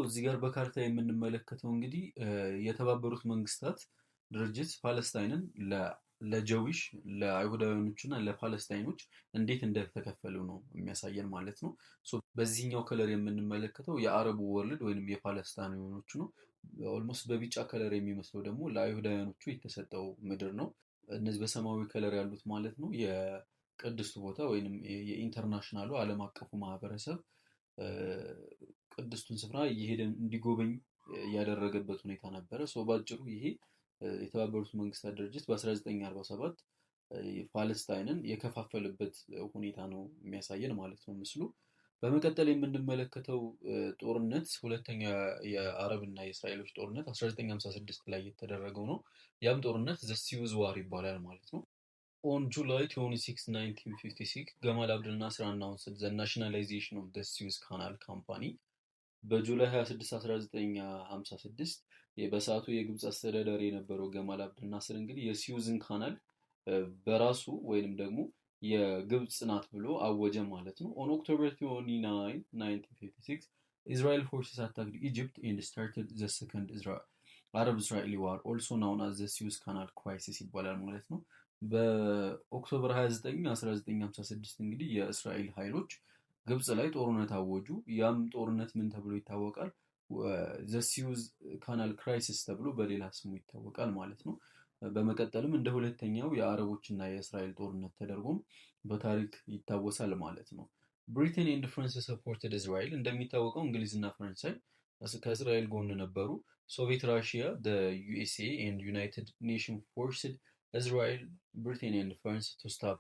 [SPEAKER 1] እዚህ ጋር በካርታ የምንመለከተው እንግዲህ የተባበሩት መንግስታት ድርጅት ፓለስታይንን ለጀዊሽ ለአይሁዳውያኖች እና ለፓለስታይኖች እንዴት እንደተከፈሉ ነው የሚያሳየን ማለት ነው። በዚህኛው ከለር የምንመለከተው የአረቡ ወርልድ ወይንም የፓለስታይኖቹ ነው። ኦልሞስት በቢጫ ከለር የሚመስለው ደግሞ ለአይሁዳውያኖቹ የተሰጠው ምድር ነው። እነዚህ በሰማያዊ ከለር ያሉት ማለት ነው የቅድስቱ ቦታ ወይንም የኢንተርናሽናሉ ዓለም አቀፉ ማህበረሰብ ቅድስቱን ስፍራ እየሄደ እንዲጎበኝ ያደረገበት ሁኔታ ነበረ። ባጭሩ ይሄ የተባበሩት መንግስታት ድርጅት በ1947 ፓለስታይንን የከፋፈለበት ሁኔታ ነው የሚያሳየን ማለት ነው ምስሉ። በመቀጠል የምንመለከተው ጦርነት ሁለተኛ የአረብና የእስራኤሎች ጦርነት 1956 ላይ የተደረገው ነው። ያም ጦርነት ዘ ሲዩዝ ዋር ይባላል ማለት ነው። on July 26 1956 ገማል አብደል ናስር announced the nationalization of the Suez Canal Company በጁላይ 26 1956 በሰዓቱ የግብፅ አስተዳዳሪ የነበረው ገማል አብደል ናስር እንግዲህ የሲዩዝን ካናል በራሱ ወይንም ደግሞ የግብፅ ናት ብሎ አወጀ ማለት ነው። on October 29 1956 Israel forces attacked Egypt and started the second Arab-Israeli war, also known as the Suez Canal crisis ይባላል ማለት ነው። በኦክቶበር 29 1956 እንግዲህ የእስራኤል ኃይሎች ግብጽ ላይ ጦርነት አወጁ። ያም ጦርነት ምን ተብሎ ይታወቃል? ዘ ሲዩዝ ካናል ክራይሲስ ተብሎ በሌላ ስሙ ይታወቃል ማለት ነው። በመቀጠልም እንደ ሁለተኛው የአረቦችና የእስራኤል ጦርነት ተደርጎም በታሪክ ይታወሳል ማለት ነው። ብሪቴን ኤንድ ፍራንስ ሰፖርትድ እስራኤል። እንደሚታወቀው እንግሊዝና ፈረንሳይ ከእስራኤል ጎን ነበሩ። ሶቪየት ራሽያ፣ ዩኤስኤ ኤንድ ዩናይትድ ኔሽን ፎርስድ እስራኤል፣ ብሪቴን ኤንድ ፍራንስ ቱ ስታፕ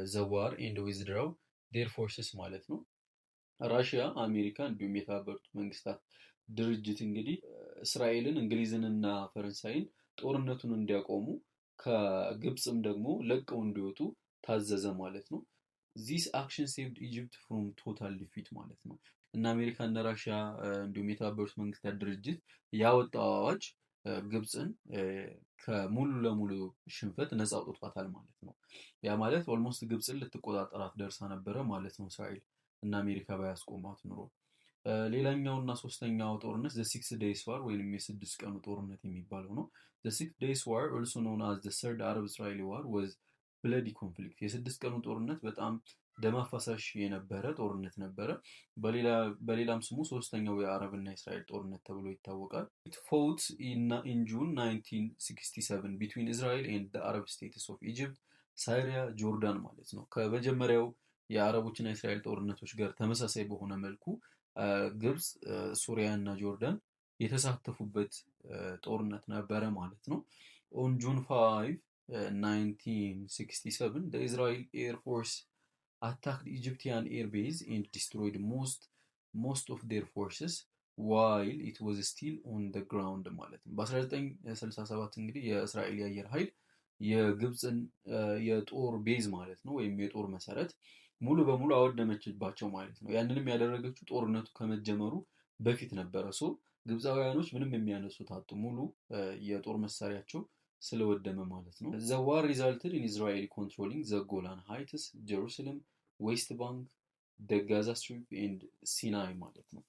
[SPEAKER 1] ዘ ዋር ኤንድ ዊዝድራው ዴር ፎርስስ ማለት ነው። ራሽያ፣ አሜሪካ እንዲሁም የተባበሩት መንግስታት ድርጅት እንግዲህ እስራኤልን፣ እንግሊዝንና ፈረንሳይን ጦርነቱን እንዲያቆሙ ከግብፅም ደግሞ ለቀው እንዲወጡ ታዘዘ ማለት ነው። ዚስ አክሽን ሴቭድ ኢጅፕት ፍሮም ቶታል ዲፊት ማለት ነው። እና አሜሪካ እና ራሽያ እንዲሁም የተባበሩት መንግስታት ድርጅት ያወጣው አዋጅ ግብፅን ከሙሉ ለሙሉ ሽንፈት ነፃ አውጥቷታል ማለት ነው። ያ ማለት ኦልሞስት ግብፅን ልትቆጣጠራት ደርሳ ነበረ ማለት ነው እስራኤል እና አሜሪካ ባያስቆማት ኑሮ። ሌላኛውና ሶስተኛው ጦርነት ዘ ሲክስ ዴይስ ዋር ወይም የስድስት ቀኑ ጦርነት የሚባለው ነው። ዘ ሲክስ ዴይስ ዋር ኦልሶ ኖን አዝ ዘ ሰርድ አረብ እስራኤሊ ዋር ወዝ ብለዲ ኮንፍሊክት። የስድስት ቀኑ ጦርነት በጣም ደም አፋሳሽ የነበረ ጦርነት ነበረ። በሌላም ስሙ ሶስተኛው የአረብና የእስራኤል ጦርነት ተብሎ ይታወቃል። ኢት ፎውት ኢን ጁን 1967 ቢትዊን እስራኤል ኤንድ አረብ ስቴትስ ኦፍ ኢጅፕት፣ ሳይሪያ፣ ጆርዳን ማለት ነው። ከመጀመሪያው የአረቦችና የእስራኤል ጦርነቶች ጋር ተመሳሳይ በሆነ መልኩ ግብፅ፣ ሱሪያ እና ጆርዳን የተሳተፉበት ጦርነት ነበረ ማለት ነው። ኦን ጁን 5 1967 the Israel Air Force attacked Egyptian air base and destroyed most of their forces while it was still on the ground ማለት ነው። በ1967 እንግዲህ የእስራኤል የአየር ኃይል የግብፅን የጦር ቤዝ ማለት ነው ወይም የጦር መሰረት ሙሉ በሙሉ አወደመችባቸው ማለት ነው። ያንንም ያደረገችው ጦርነቱ ከመጀመሩ በፊት ነበረ። ግብፃውያኖች ምንም የሚያነሱት አጡ፣ ሙሉ የጦር መሳሪያቸው ስለወደመ ማለት ነው። ዘ ዋር ሪዛልትድ ኢን እስራኤል ኮንትሮሊንግ ዘ ጎላን ሃይትስ፣ ጀሩሳሌም፣ ዌስት ባንክ፣ ደ ጋዛ ስትሪፕ ኤንድ ሲናይ ማለት ነው።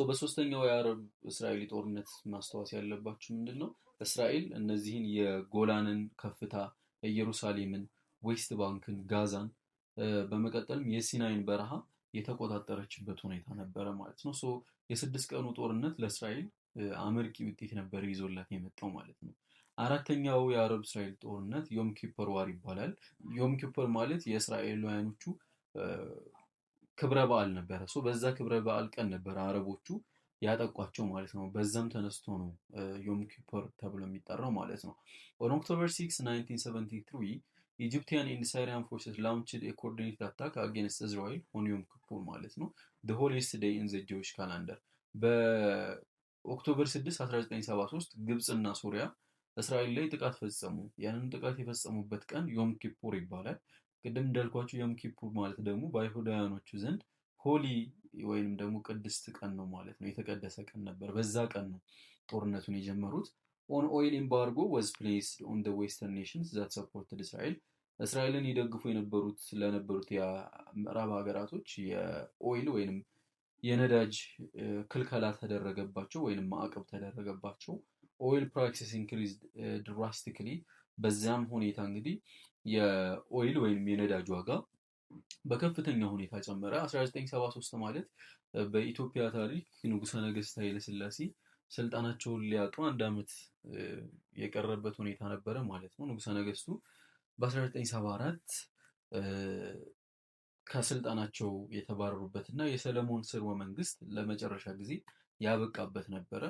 [SPEAKER 1] በሶስተኛው የአረብ እስራኤሊ ጦርነት ማስታወስ ያለባችሁ ምንድን ነው? እስራኤል እነዚህን የጎላንን ከፍታ፣ ኢየሩሳሌምን፣ ዌስት ባንክን፣ ጋዛን በመቀጠልም የሲናይን በረሃ የተቆጣጠረችበት ሁኔታ ነበረ ማለት ነው። የስድስት ቀኑ ጦርነት ለእስራኤል አመርቂ ውጤት ነበር ይዞላት የመጣው ማለት ነው። አራተኛው የአረብ እስራኤል ጦርነት ዮም ኪፐር ዋር ይባላል። ዮም ኪፐር ማለት የእስራኤላውያኖቹ ክብረ በዓል ነበረ። በዛ ክብረ በዓል ቀን ነበረ አረቦቹ ያጠቋቸው ማለት ነው። በዛም ተነስቶ ነው ዮም ኪፐር ተብሎ የሚጠራው ማለት ነው። ኦን ኦክቶበር 6 1973 ኢጂፕቲያን ኤንድ ሳይሪያን ፎርሰስ ላውንችድ ኤ ኮኦርዲኔትድ አታክ አጌንስት እስራኤል ኦን ዮም ኪፑር ማለት ነው። ዘ ሆሊስት ዴይ ኢን ዘ ጂዊሽ ካላንደር። በኦክቶበር 6 1973 ግብፅና ሱሪያ እስራኤል ላይ ጥቃት ፈጸሙ። ያንን ጥቃት የፈጸሙበት ቀን ዮም ኪፑር ይባላል። ቅድም እንዳልኳችሁ ዮም ኪፑር ማለት ደግሞ በአይሁዳውያኖቹ ዘንድ ሆሊ ወይንም ደግሞ ቅድስት ቀን ነው ማለት ነው። የተቀደሰ ቀን ነበር። በዛ ቀን ነው ጦርነቱን የጀመሩት። ኦን ኦይል ኤምባርጎ ዋዝ ፕሌስድ ኦን ዘ ዌስተርን ኔሽንስ ዛት ሰፖርትድ እስራኤል። እስራኤልን ይደግፉ ለነበሩት የምዕራብ ሀገራቶች የኦይል ወይንም የነዳጅ ክልከላ ተደረገባቸው ወይንም ማዕቀብ ተደረገባቸው። ኦይል ፕራይስስ ኢንክሪዝድ ድራስቲክሊ። በዚያም ሁኔታ እንግዲህ የኦይል ወይም የነዳጅ ዋጋ በከፍተኛ ሁኔታ ጨመረ። 1973 ማለት በኢትዮጵያ ታሪክ ንጉሠ ነገሥት ኃይለ ሥላሴ ስልጣናቸውን ሊያጡ አንድ ዓመት የቀረበት ሁኔታ ነበረ ማለት ነው። ንጉሠ ነገሥቱ በ1974 ከስልጣናቸው የተባረሩበትና የሰለሞን ስርወ መንግስት ለመጨረሻ ጊዜ ያበቃበት ነበረ።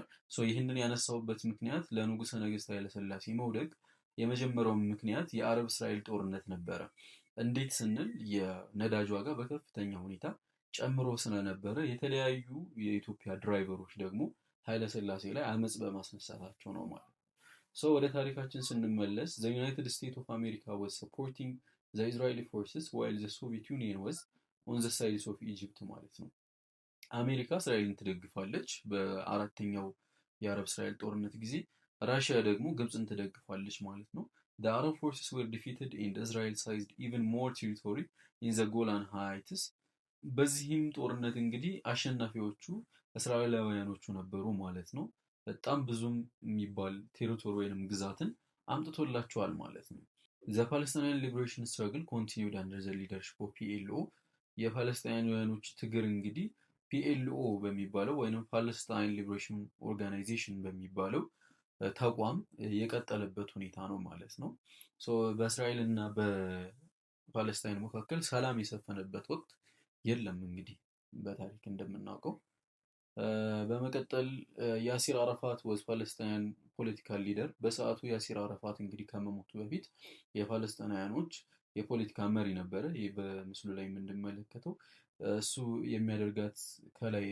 [SPEAKER 1] ይህንን ያነሳውበት ምክንያት ለንጉሠ ነገሥት ኃይለ ሥላሴ መውደቅ የመጀመሪያው ምክንያት የአረብ እስራኤል ጦርነት ነበረ። እንዴት ስንል የነዳጅ ዋጋ በከፍተኛ ሁኔታ ጨምሮ ስለነበረ የተለያዩ የኢትዮጵያ ድራይቨሮች ደግሞ ኃይለ ሥላሴ ላይ አመፅ በማስነሳታቸው ነው ማለት ነው። ወደ ታሪካችን ስንመለስ ዘ ዩናይትድ ስቴትስ ኦፍ አሜሪካ was supporting the Israeli forces while the Soviet Union was on the side of Egypt ማለት ነው። አሜሪካ እስራኤልን ትደግፋለች በአራተኛው የአረብ እስራኤል ጦርነት ጊዜ፣ ራሽያ ደግሞ ግብፅን ትደግፋለች ማለት ነው። The Arab forces were defeated and Israel seized even more territory in the Golan Heights. በዚህም ጦርነት እንግዲህ አሸናፊዎቹ እስራኤላውያኖቹ ነበሩ ማለት ነው። በጣም ብዙም የሚባል ቴሪቶሪ ወይንም ግዛትን አምጥቶላቸዋል ማለት ነው። ዘ ፓለስታይን ሊበሬሽን ስትራግል ኮንቲኒውድ አንደር ዘ ሊደርሺፕ ኦፍ ፒኤልኦ። የፓለስታይናውያኖች ትግል እንግዲህ ፒኤልኦ በሚባለው ወይም ፓለስታይን ሊበሬሽን ኦርጋናይዜሽን በሚባለው ተቋም የቀጠለበት ሁኔታ ነው ማለት ነው። በእስራኤል እና በፓለስታይን መካከል ሰላም የሰፈነበት ወቅት የለም እንግዲህ በታሪክ እንደምናውቀው። በመቀጠል ያሲር አረፋት ወዝ ፓለስታይን ፖለቲካል ሊደር። በሰዓቱ ያሲር አረፋት እንግዲህ ከመሞቱ በፊት የፓለስታናውያኖች የፖለቲካ መሪ ነበረ። ይህ በምስሉ ላይ የምንመለከተው እሱ የሚያደርጋት ከላይ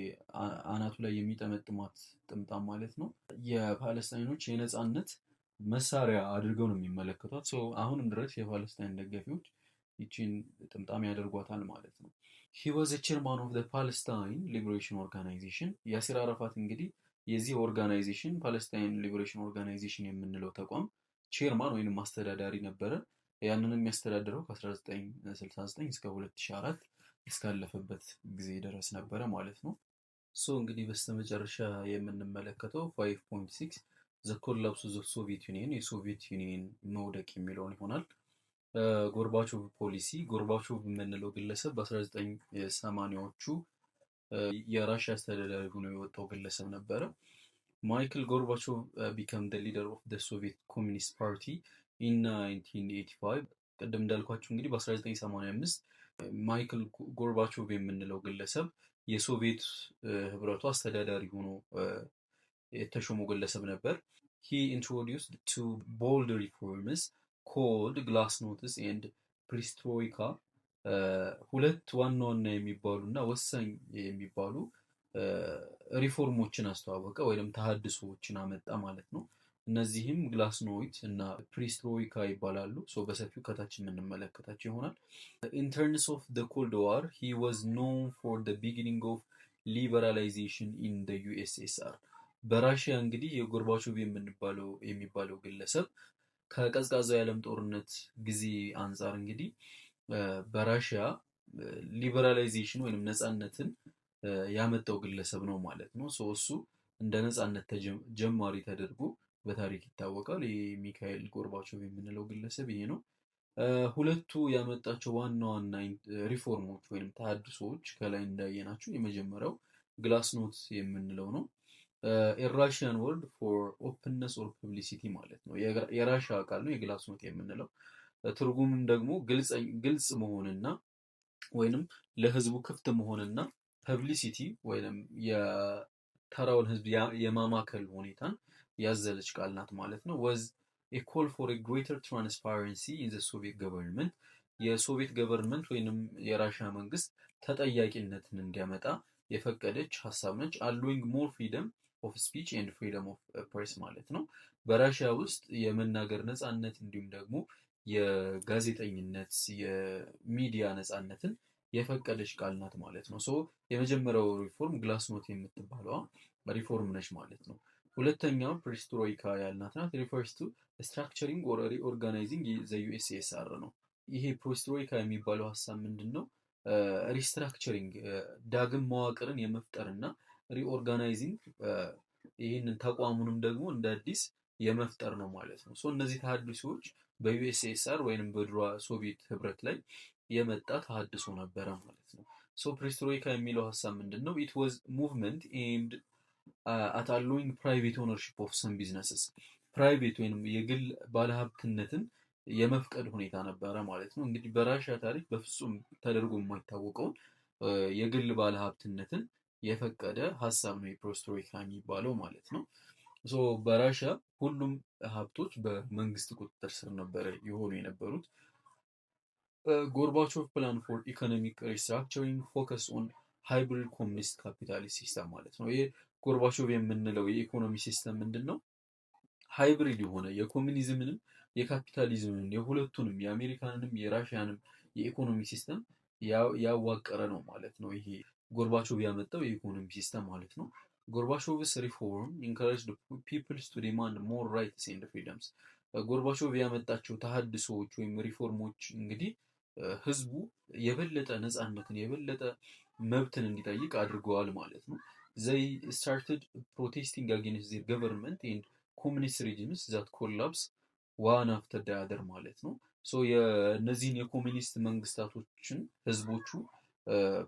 [SPEAKER 1] አናቱ ላይ የሚጠመጥማት ጥምጣም ማለት ነው የፓለስታይኖች የነፃነት መሳሪያ አድርገው ነው የሚመለከቷት። አሁንም ድረስ የፓለስታይን ደጋፊዎች ይቺን ጥምጣም ያደርጓታል ማለት ነው። ሂ ዋዝ ቼርማን ኦፍ ፓለስታይን ሊበሬሽን ኦርጋናይዜሽን። ያሲር አረፋት እንግዲህ የዚህ ኦርጋናይዜሽን ፓለስታይን ሊበሬሽን ኦርጋናይዜሽን የምንለው ተቋም ቼርማን ወይንም አስተዳዳሪ ነበረ። ያንንም የሚያስተዳድረው ከ1969 እስከ 2004 እስካለፈበት ጊዜ ድረስ ነበረ ማለት ነው። እንግዲህ በስተመጨረሻ የምንመለከተው 5.6 ዘ ኮላፕስ ኦፍ ሶቪየት ዩኒየን፣ የሶቪየት ዩኒየን መውደቅ የሚለውን ይሆናል። ጎርባቾቭ ፖሊሲ። ጎርባቾቭ የምንለው ግለሰብ በ1980ዎቹ የራሽያ አስተዳዳሪ ሆኖ የወጣው ግለሰብ ነበረ። ማይክል ጎርባቾቭ ቢከም ደ ሊደር ኦፍ ደ ሶቪየት ኮሚኒስት ፓርቲ ኢን 1985። ቅድም እንዳልኳችሁ እንግዲህ በ1985 ማይክል ጎርባቾቭ የምንለው ግለሰብ የሶቪየት ህብረቱ አስተዳዳሪ ሆኖ የተሾመ ግለሰብ ነበር። ሂ ኢንትሮዲውስድ ቱ ቦልድ ሪፎርምስ ኮልድ ግላስኖትስ ኤንድ ፕሪስትሮይካ። ሁለት ዋና ዋና የሚባሉ እና ወሳኝ የሚባሉ ሪፎርሞችን አስተዋወቀ ወይም ተሃድሶዎችን አመጣ ማለት ነው። እነዚህም ግላስኖይት እና ፕሪስትሮይካ ይባላሉ። በሰፊው ከታች የምንመለከታቸው ይሆናል። ኢን ተርምስ ኦፍ ዘ ኮልድ ዋር ሂ ዋዝ ኖን ፎር ዘ ቢጊኒንግ ኦፍ ሊበራላይዜሽን ኢን ዘ ዩኤስኤስአር። በራሽያ እንግዲህ የጎርባቾቭ የሚባለው ግለሰብ ከቀዝቃዛው የዓለም ጦርነት ጊዜ አንጻር እንግዲህ በራሽያ ሊበራላይዜሽን ወይም ነፃነትን ያመጣው ግለሰብ ነው ማለት ነው። እሱ እንደ ነፃነት ጀማሪ ተደርጎ በታሪክ ይታወቃል። ሚካኤል ጎርባቾቭ የምንለው ግለሰብ ይሄ ነው። ሁለቱ ያመጣቸው ዋና ዋና ሪፎርሞች ወይም ተሃድሶዎች ከላይ እንዳየናቸው የመጀመሪያው ግላስኖት የምንለው ነው። የራሽያን ወርድ ፎር ኦፕንነስ ኦር ፐብሊሲቲ ማለት ነው። የራሽያ ቃል ነው የግላስኖት የምንለው። ትርጉምም ደግሞ ግልጽ መሆንና ወይንም ለህዝቡ ክፍት መሆንና ፐብሊሲቲ ወይንም የተራውን ህዝብ የማማከል ሁኔታን ያዘለች ቃል ናት ማለት ነው። ወዝ ኤ ኮል ፎር ኤ ግሬተር ትራንስፓረንሲ ኢን ዘ ሶቪየት ገቨርንመንት። የሶቪየት ገቨርንመንት ወይንም የራሽያ መንግስት ተጠያቂነትን እንዲያመጣ የፈቀደች ሀሳብ ነች። አሎዊንግ ሞር ፍሪደም ኦፍ ስፒች ኤንድ ፍሪደም ኦፍ ፕሬስ ማለት ነው። በራሽያ ውስጥ የመናገር ነፃነት እንዲሁም ደግሞ የጋዜጠኝነት የሚዲያ ነፃነትን የፈቀደች ቃል ናት ማለት ነው። የመጀመሪያው ሪፎርም ግላስኖት የምትባለዋ ሪፎርም ነች ማለት ነው። ሁለተኛው ፕሪስትሮይካ ያልናት ናት። ሪፈርስ ቱ ስትራክቸሪንግ ኦር ሪኦርጋናይዚንግ ዘ ዩኤስኤስአር ነው። ይሄ ፕሪስትሮይካ የሚባለው ሀሳብ ምንድን ነው? ሪስትራክቸሪንግ ዳግም መዋቅርን የመፍጠር እና ሪኦርጋናይዚንግ ይህንን ተቋሙንም ደግሞ እንደ አዲስ የመፍጠር ነው ማለት ነው። እነዚህ ተሃድሶዎች በዩኤስኤስአር ወይንም በድሮ ሶቪየት ህብረት ላይ የመጣ ተሃድሶ ነበረ ማለት ነው። ፕሪስትሮይካ የሚለው ሀሳብ ምንድን ነው? ኢት ዋዝ ሙቭመንት ኤምድ አት አሎዊንግ ፕራይቬት ኦነርሺፕ ኦፍ ሰም ቢዝነስስ። ፕራይቬት ወይንም የግል ባለሀብትነትን የመፍቀድ ሁኔታ ነበረ ማለት ነው። እንግዲህ በራሽያ ታሪክ በፍጹም ተደርጎ የማይታወቀውን የግል ባለሀብትነትን የፈቀደ ሀሳብ ነው የፕሪስትሮይካ የሚባለው ማለት ነው። በራሽያ ሁሉም ሀብቶች በመንግስት ቁጥጥር ስር ነበረ የሆኑ የነበሩት። ጎርባቾቭ ፕላን ፎር ኢኮኖሚክ ሪስትራክቸሪንግ ፎከስ ኦን ሃይብሪድ ኮሚኒስት ካፒታሊስት ሲስተም ማለት ነው። ይህ ጎርባቾቭ የምንለው የኢኮኖሚ ሲስተም ምንድን ነው? ሃይብሪድ የሆነ የኮሚኒዝምንም የካፒታሊዝምን የሁለቱንም የአሜሪካንንም የራሽያንም የኢኮኖሚ ሲስተም ያዋቀረ ነው ማለት ነው። ይሄ ጎርባቾቭ ያመጣው የኢኮኖሚ ሲስተም ማለት ነው። ጎርባቾቭስ ሪፎርም ኢንካሬጅድ ፒፕልስ ቱ ዲማንድ ሞር ራይትስ ኤንድ ፍሪደምስ። ጎርባቾቭ ያመጣቸው ተሃድሶዎች ወይም ሪፎርሞች እንግዲህ ህዝቡ የበለጠ ነፃነትን የበለጠ መብትን እንዲጠይቅ አድርገዋል ማለት ነው። ዘይ ስታርትድ ፕሮቴስቲንግ አጌንስት ዜር ገቨርንመንት ኤንድ ኮሚኒስት ሬጂምስ ዛት ኮላፕስ ዋን አፍተር ዘ አዘር ማለት ነው። ሶ የእነዚህን የኮሚኒስት መንግስታቶችን ህዝቦቹ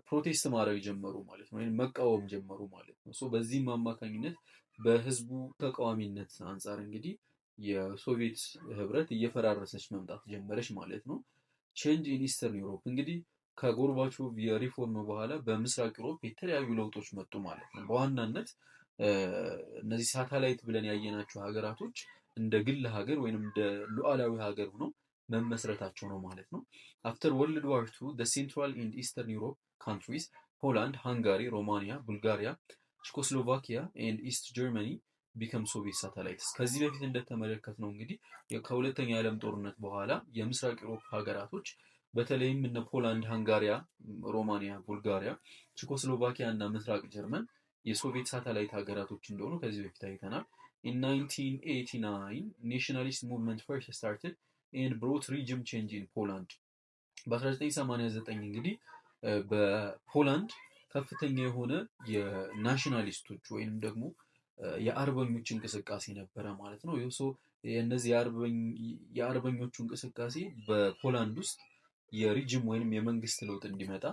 [SPEAKER 1] ፕሮቴስት ማድረግ ጀመሩ ማለት ነው፣ ወይም መቃወም ጀመሩ ማለት ነው። ሶ በዚህም አማካኝነት በህዝቡ ተቃዋሚነት አንጻር እንግዲህ የሶቪየት ህብረት እየፈራረሰች መምጣት ጀመረች ማለት ነው። ቼንጅ ኢን ኢስተርን ዩሮፕ እንግዲህ ከጎርባቾቭ የሪፎርም በኋላ በምስራቅ ዩሮፕ የተለያዩ ለውጦች መጡ ማለት ነው። በዋናነት እነዚህ ሳተላይት ብለን ያየናቸው ሀገራቶች እንደ ግል ሀገር ወይም እንደ ሉዓላዊ ሀገር ሆነው መመስረታቸው ነው ማለት ነው። አፍተር ወርልድ ዋር ቱ ዘ ሴንትራል ኤንድ ኢስተርን ዩሮፕ ካንትሪስ ፖላንድ፣ ሃንጋሪ፣ ሮማኒያ፣ ቡልጋሪያ፣ ቼኮስሎቫኪያ ኤንድ ኢስት ጀርመኒ ቢከም ሶቪየት ሳተላይትስ። ከዚህ በፊት እንደተመለከትነው እንግዲህ ከሁለተኛ የዓለም ጦርነት በኋላ የምስራቅ ዩሮፕ ሀገራቶች በተለይም እነ ፖላንድ፣ ሃንጋሪያ፣ ሮማኒያ፣ ቡልጋሪያ፣ ቼኮስሎቫኪያ እና ምስራቅ ጀርመን የሶቪየት ሳተላይት ሀገራቶች እንደሆኑ ከዚህ በፊት አይተናል። ኢን 1989 ናሽናሊስት ሙቭመንት ፈርስት ስታርትድ ኤንድ ብሮት ሪጅም ቼንጅ ኢን ፖላንድ። በ1989 እንግዲህ በፖላንድ ከፍተኛ የሆነ የናሽናሊስቶች ወይም ደግሞ የአርበኞች እንቅስቃሴ ነበረ ማለት ነው። የእነዚህ የአርበኞቹ እንቅስቃሴ በፖላንድ ውስጥ የሪጅም ወይም የመንግስት ለውጥ እንዲመጣ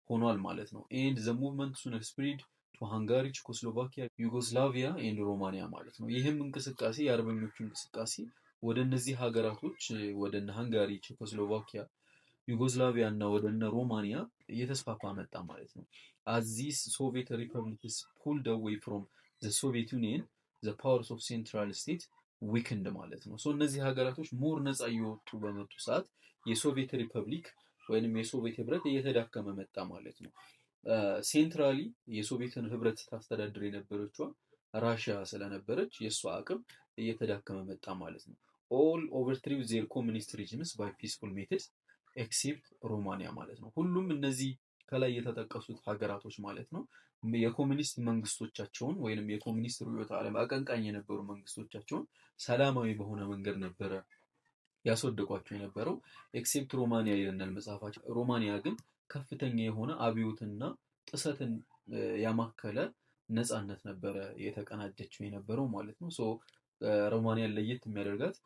[SPEAKER 1] ሆኗል ማለት ነው። ኤንድ ዘ ሙቭመንት ሱን ስፕሪድ ቱ ሃንጋሪ፣ ቼኮስሎቫኪያ፣ ዩጎስላቪያ ኤንድ ሮማኒያ ማለት ነው። ይህም እንቅስቃሴ የአርበኞቹ እንቅስቃሴ ወደ እነዚህ ሀገራቶች ወደ እነ ሃንጋሪ፣ ቼኮስሎቫኪያ፣ ዩጎስላቪያ እና ወደ እነ ሮማኒያ እየተስፋፋ መጣ ማለት ነው። አዚስ ሶቪየት ሪፐብሊክስ ፑልድ አዌይ ፍሮም ዘ ሶቪየት ዩኒየን ዘ ፓወርስ ኦፍ ሴንትራል ስቴት ዊክንድ ማለት ነው። እነዚህ ሀገራቶች ሞር ነፃ እየወጡ በመጡ ሰዓት የሶቪየት ሪፐብሊክ ወይንም የሶቪየት ህብረት እየተዳከመ መጣ ማለት ነው። ሴንትራሊ የሶቪየትን ህብረት ታስተዳድር የነበረችዋ ራሽያ ስለነበረች የእሷ አቅም እየተዳከመ መጣ ማለት ነው። ኦል ኦቨርትሪው ዜር ኮሚኒስት ሪጅምስ ባይ ፒስፉል ሜትድስ ኤክሴፕት ሮማኒያ ማለት ነው። ሁሉም እነዚህ ከላይ የተጠቀሱት ሀገራቶች ማለት ነው የኮሚኒስት መንግስቶቻቸውን ወይንም የኮሚኒስት ርዕዮተ ዓለም አቀንቃኝ የነበሩ መንግስቶቻቸውን ሰላማዊ በሆነ መንገድ ነበረ ያስወደቋቸው የነበረው። ኤክሴፕት ሮማኒያ ይለናል መጽሐፋቸው። ሮማኒያ ግን ከፍተኛ የሆነ አብዮትና ጥሰትን ያማከለ ነፃነት ነበረ የተቀናጀችው የነበረው ማለት ነው። ሮማኒያን ለየት የሚያደርጋት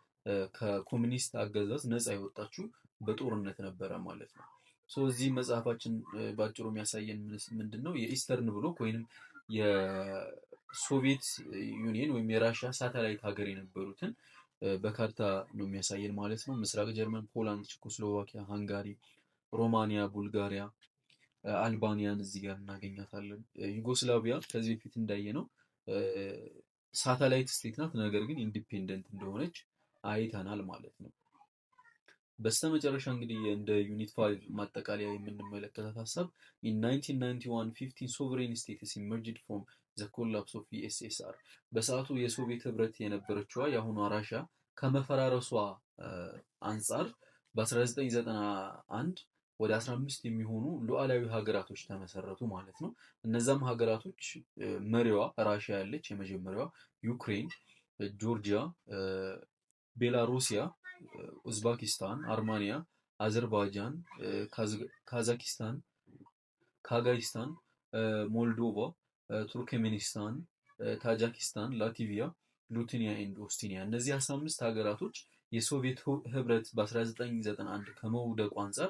[SPEAKER 1] ከኮሚኒስት አገዛዝ ነፃ የወጣችው በጦርነት ነበረ ማለት ነው። እዚህ መጽሐፋችን ባጭሩ የሚያሳየን ምንድን ነው? የኢስተርን ብሎክ ወይም የሶቪየት ዩኒየን ወይም የራሽያ ሳተላይት ሀገር የነበሩትን በካርታ ነው የሚያሳየን ማለት ነው። ምስራቅ ጀርመን፣ ፖላንድ፣ ቼኮስሎቫኪያ፣ ሃንጋሪ፣ ሮማኒያ፣ ቡልጋሪያ፣ አልባኒያን እዚህ ጋር እናገኛታለን። ዩጎስላቪያ ከዚህ በፊት እንዳየ ነው ሳተላይት ስቴት ናት፣ ነገር ግን ኢንዲፔንደንት እንደሆነች አይተናል ማለት ነው። በስተመጨረሻ እንግዲህ እንደ ዩኒት 5 ማጠቃለያ የምንመለከታት ሀሳብ ኢን 1991 15 ሶቨሬን ስቴትስ ኢመርጅድ ፍሮም ዘ ኮላፕስ ኦፍ ዩኤስኤስአር። በሰዓቱ የሶቪየት ህብረት የነበረችዋ የአሁኗ ራሻ ከመፈራረሷ አንጻር በ1991 ወደ 15 የሚሆኑ ሉዓላዊ ሀገራቶች ተመሰረቱ ማለት ነው። እነዛም ሀገራቶች መሪዋ ራሽያ ያለች የመጀመሪያዋ፣ ዩክሬን፣ ጆርጂያ፣ ቤላሩሲያ፣ ኡዝባኪስታን፣ አርማኒያ፣ አዘርባይጃን፣ ካዛኪስታን፣ ካጋይስታን፣ ሞልዶቫ፣ ቱርክሜኒስታን፣ ታጃኪስታን፣ ላቲቪያ፣ ሊቱዌኒያ ኤንድ ኦስቲኒያ። እነዚህ 15 ሀገራቶች የሶቪየት ህብረት በ1991 ከመውደቁ አንጻር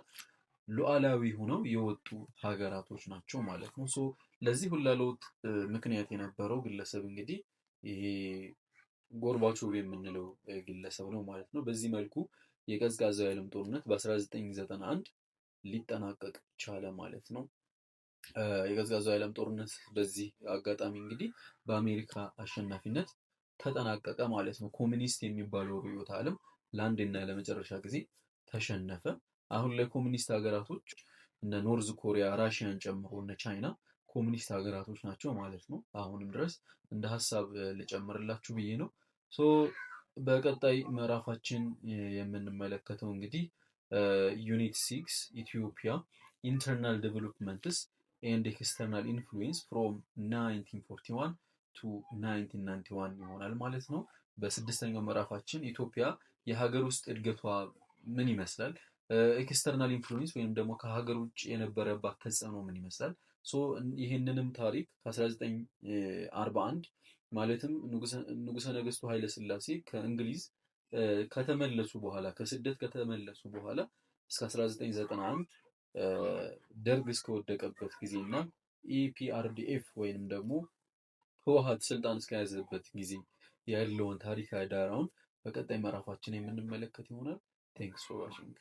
[SPEAKER 1] ሉዓላዊ ሆነው የወጡ ሀገራቶች ናቸው ማለት ነው። ለዚህ ሁላ ለውጥ ምክንያት የነበረው ግለሰብ እንግዲህ ይሄ ጎርባቾቭ የምንለው ግለሰብ ነው ማለት ነው። በዚህ መልኩ የቀዝቃዛው የዓለም ጦርነት በ1991 ሊጠናቀቅ ቻለ ማለት ነው። የቀዝቃዛው የዓለም ጦርነት በዚህ አጋጣሚ እንግዲህ በአሜሪካ አሸናፊነት ተጠናቀቀ ማለት ነው። ኮሚኒስት የሚባለው ርዕዮተ ዓለም ለአንድና ለመጨረሻ ጊዜ ተሸነፈ። አሁን ላይ ኮሚኒስት ሀገራቶች እነ ኖርዝ ኮሪያ፣ ራሽያን ጨምሮ እነ ቻይና ኮሚኒስት ሀገራቶች ናቸው ማለት ነው። አሁንም ድረስ እንደ ሀሳብ ልጨምርላችሁ ብዬ ነው። በቀጣይ ምዕራፋችን የምንመለከተው እንግዲህ ዩኒት 6 ኢትዮጵያ ኢንተርናል ዴቨሎፕመንትስ ኤንድ ኤክስተርናል ኢንፍሉዌንስ ፍሮም 1941 ቱ 1991 ይሆናል ማለት ነው። በስድስተኛው ምዕራፋችን ኢትዮጵያ የሀገር ውስጥ እድገቷ ምን ይመስላል፣ ኤክስተርናል ኢንፍሉዌንስ ወይም ደግሞ ከሀገር ውጭ የነበረባት ተጽዕኖ ምን ይመስላል፣ ይህንንም ታሪክ ከ1941 ማለትም ንጉሰ ነገስቱ ኃይለ ሥላሴ ከእንግሊዝ ከተመለሱ በኋላ ከስደት ከተመለሱ በኋላ እስከ 1991 ደርግ እስከወደቀበት ጊዜ እና ኢፒአርዲኤፍ ወይንም ደግሞ ህወሓት ስልጣን እስከያዘበት ጊዜ ያለውን ታሪካዊ ዳራውን በቀጣይ ምዕራፋችን የምንመለከት ይሆናል። ቴንክስ ፎር ዋቺንግ